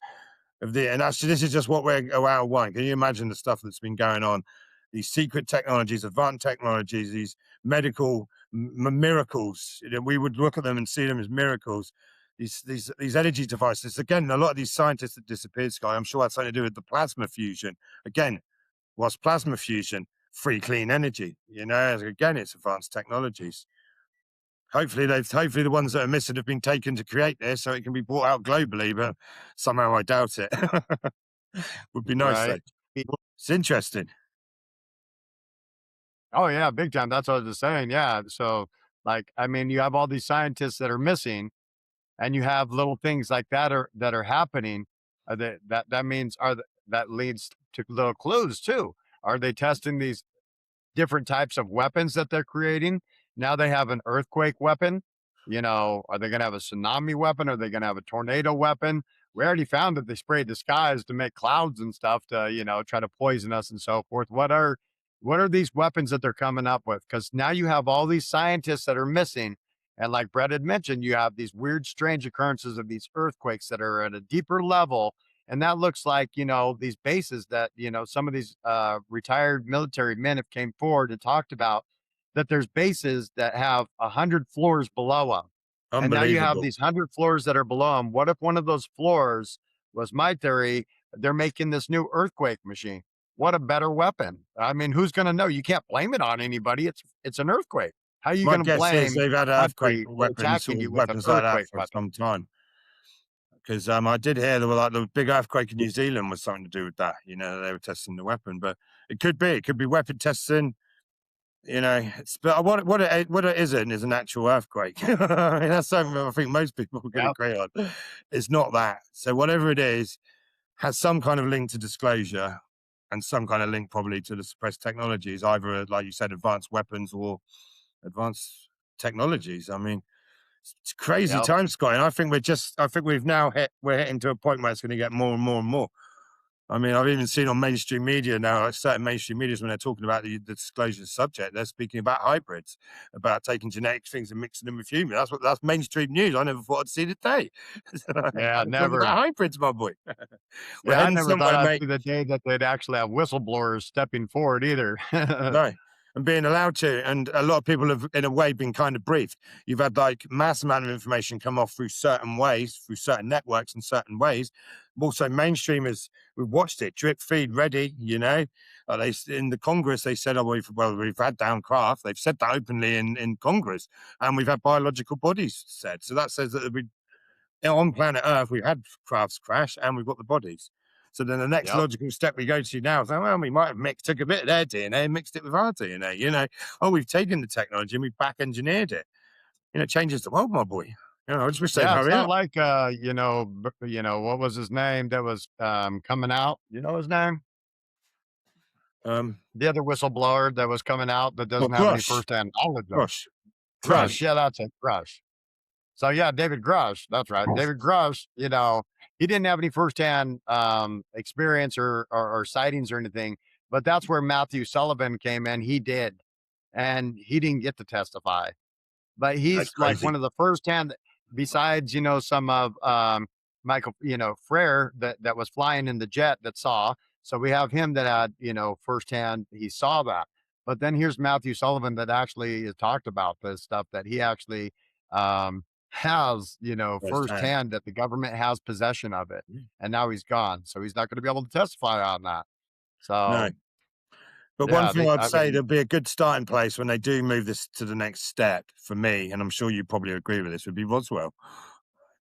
of the, and actually, this is just what we're out of one. Can you imagine the stuff that's been going on? These secret technologies, advanced technologies, these medical miracles. You know, we would look at them and see them as miracles. These energy devices. Again, a lot of these scientists that disappeared, Sky, I'm sure had something to do with the plasma fusion. Again, what's plasma fusion? Free, clean energy. You know, again, it's advanced technologies. Hopefully the ones that are missing have been taken to create this so it can be brought out globally, but somehow I doubt it. Would be nice though. right? Y- It's interesting. Oh yeah, big time. That's what I was just saying. Yeah. So like, I mean, you have all these scientists that are missing, and you have little things like that are happening. That means that leads to little clues too. Are they testing these different types of weapons that they're creating? Now they have an earthquake weapon. You know, are they going to have a tsunami weapon? Are they going to have a tornado weapon? We already found that they sprayed the skies to make clouds and stuff to, you know, try to poison us and so forth. What are these weapons that they're coming up with? Because now you have all these scientists that are missing. And like Brett had mentioned, you have these weird, strange occurrences of these earthquakes that are at a deeper level. And that looks like, you know, these bases that, you know, some of these retired military men have came forward and talked about, that there's bases that have 100 floors below them. And now you have Unbelievable. these 100 floors that are below them. What if one of those floors was, my theory, they're making this new earthquake machine? What a better weapon. I mean, who's going to know? You can't blame it on anybody. It's an earthquake. How are you My going to guess is blame they've had a earthquake country for weapons, attacking sort you of with an weapons like that earthquake for weapon? some time. Because I did hear there were like the big earthquake in New Zealand was something to do with that. You know, they were testing the weapon, but it could be weapon testing. You know, but what it isn't is an actual earthquake. I mean, that's something I think most people can Yeah. agree on. It's not that. So whatever it is has some kind of link to disclosure and some kind of link probably to the suppressed technologies, either like you said, advanced weapons or advanced technologies. I mean, it's crazy Yep. times, Scott. And I think we're hitting to a point where it's going to get more and more and more. I mean, I've even seen on mainstream media now, like certain mainstream medias, when they're talking about the disclosure subject, they're speaking about hybrids, about taking genetic things and mixing them with human. That's mainstream news. I never thought I'd see the day. Yeah. Talking Never. about hybrids, my boy. We're Yeah. I heading never thought somewhere, I'd mate. see the day that they'd actually have whistleblowers stepping forward either. No, and being allowed to, and a lot of people have, in a way, been kind of briefed. You've had like mass amount of information come off through certain ways, through certain networks in certain ways. Also, mainstreamers, we've watched it, drip feed ready. You know, they in the Congress they said, "Oh, we've had downcraft." They've said that openly in Congress, and we've had biological bodies said. So that says that we on planet Earth, we've had crafts crash and we've got the bodies. So then the next Yep. logical step we go to now is, well, we might have took a bit of their DNA and mixed it with our DNA. You know, oh, we've taken the technology and we've back engineered it. You know, it changes the world, my boy. You know, I just wish they'd Yeah, it's hurry not up. like you know, what was his name that was coming out? You know his name? Um, The other whistleblower that was coming out that well, doesn't have any Grush, firsthand knowledge of Grush, Grush. Grush. Yeah, that's it, Grush. So yeah, David Grush. That's right. David Grush, you know, he didn't have any firsthand experience or sightings or anything, but that's where Matthew Sullivan came in. He did. And he didn't get to testify. But That's he's like one crazy. of the first hand, besides, you know, some of Michael, you know, Frere that was flying in the jet that saw. So we have him that had, you know, firsthand, he saw that. But then here's Matthew Sullivan that actually has talked about this stuff that he actually has, you know, First hand. firsthand that the government has possession of it. And now he's gone. So he's not going to be able to testify on that. No. So But one yeah, thing I'd I say, mean, there'll be a good starting place when they do move this to the next step for me, and I'm sure you probably agree with this, would be Roswell.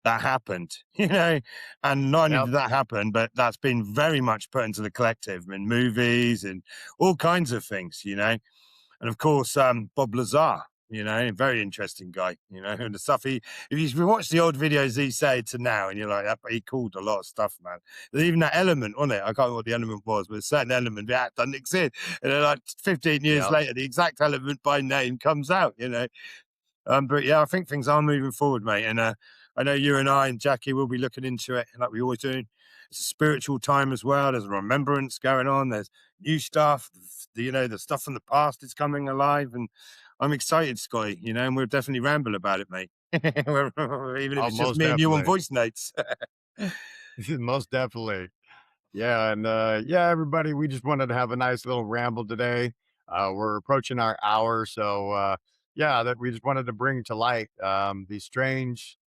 That happened, you know, and not only yep, did that happen, but that's been very much put into the collective in movies and all kinds of things, you know. And of course, Bob Lazar, you know, a very interesting guy, you know, and the stuff if you watch the old videos he said to now, and you're like, that, he called a lot of stuff, man. There's even that element on it. I can't remember what the element was, but a certain element that doesn't exist. And then like 15 years yep, later, the exact element by name comes out, you know. But yeah, I think things are moving forward, mate. And I know you and I and Jackie will be looking into it like we always do. It's a spiritual time as well. There's a remembrance going on. There's new stuff. You know, the stuff from the past is coming alive. And I'm excited, Scotty, you know, and we'll definitely ramble about it, mate. Even if Oh, it's just most me and you on definitely. voice notes. Most definitely. Yeah, and yeah, everybody, we just wanted to have a nice little ramble today. We're approaching our hour, so yeah, that we just wanted to bring to light these strange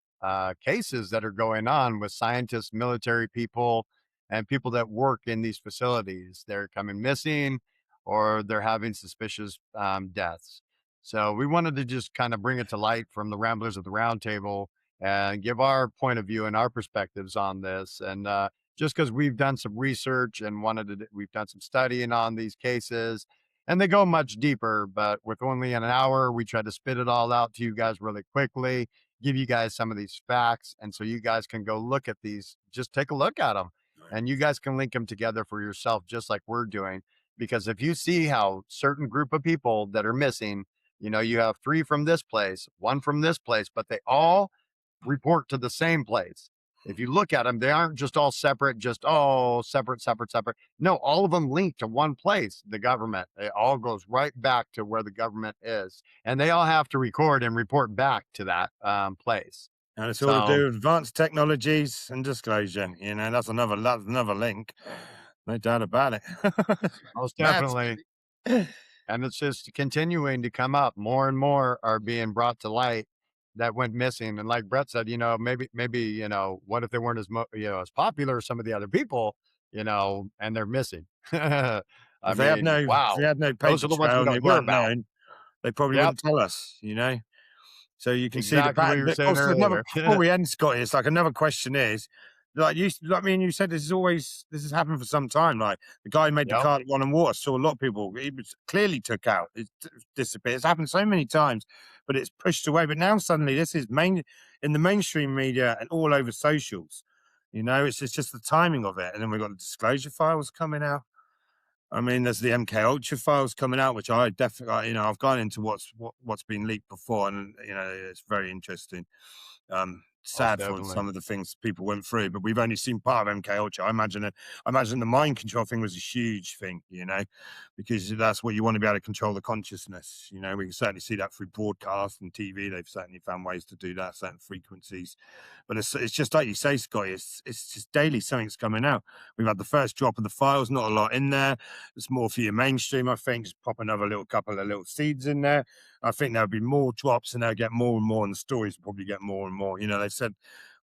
cases that are going on with scientists, military people, and people that work in these facilities. They're coming missing, or they're having suspicious deaths. So we wanted to just kind of bring it to light from the Ramblers of the Round Table and give our point of view and our perspectives on this. And just because we've done some research and we've done some studying on these cases, and they go much deeper. But with only an hour, we try to spit it all out to you guys really quickly, give you guys some of these facts, and so you guys can go look at these. Just take a look at them, and you guys can link them together for yourself, just like we're doing. Because if you see how certain group of people that are missing, you have three from this place, one from this place, but they all report to the same place. If you look at them, they aren't just all separate, just separate, separate, separate. No, all of them link to one place, the government. It all goes right back to where the government is, and they all have to record and report back to that place. And it's all to So do with advanced technologies and disclosure. That's another link. No doubt about it. most Mad, definitely, Scotty. and it's just continuing to come up. More and more are being brought to light that went missing. And like Brett said, maybe what if they weren't as popular as some of the other people, and they're missing. I mean, If wow, they had no those paper are the ones we trail and they don't hear weren't about. known, they probably Yep, wouldn't tell us. So you can see the exactly what you pattern. were But of saying course, there's another earlier. before we end, Scotty, it's like another question is like me and you said this has happened for some time. Like the guy who made the Yep, car that run on water saw a lot of people he was clearly took out. It disappeared. It's happened so many times, but it's pushed away. But now suddenly this is main in the mainstream media and all over socials. It's just the timing of it. And then we've got the disclosure files coming out. I mean, there's the MK Ultra files coming out, which I definitely, I've gone into what's been leaked before, and it's very interesting. most Sad for definitely. some of the things people went through, but we've only seen part of MK Ultra. I imagine the mind control thing was a huge thing, because that's what you want to be able to control the consciousness. We can certainly see that through broadcast and TV. They've certainly found ways to do that, certain frequencies. But it's just like you say, Scotty. It's just daily something's coming out. We've had the first drop of the files, not a lot in there. It's more for your mainstream, I think. Just pop another little couple of little seeds in there. I think there'll be more drops and they'll get more and more, and the stories will probably get more and more. They've said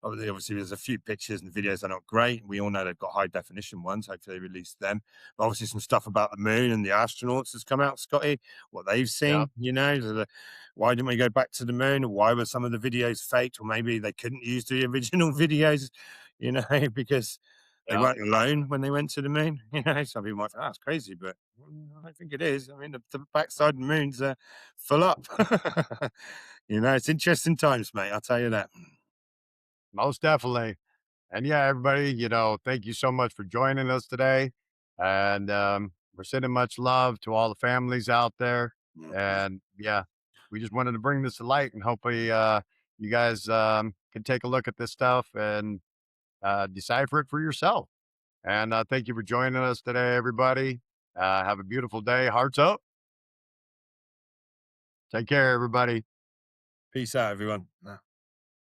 obviously there's a few pictures and videos that are not great. We all know they've got high definition ones. Hopefully they release them. But obviously some stuff about the moon and the astronauts has come out, Scotty, what they've Yep, seen, why didn't we go back to the moon? Why were some of the videos faked? Or maybe they couldn't use the original videos, because they yep. weren't alone when they went to the moon. Some people might think, that's crazy, but I don't think it is. I mean, the backside of the moon's full up. It's interesting times, mate. I'll tell you that. Most definitely. And yeah, everybody, thank you so much for joining us today. And we're sending much love to all the families out there. Mhm. And yeah, we just wanted to bring this to light, and hopefully you guys can take a look at this stuff and decipher it for yourself. And thank you for joining us today, everybody. Have a beautiful day. Hearts up. Take care, everybody. Peace out, everyone.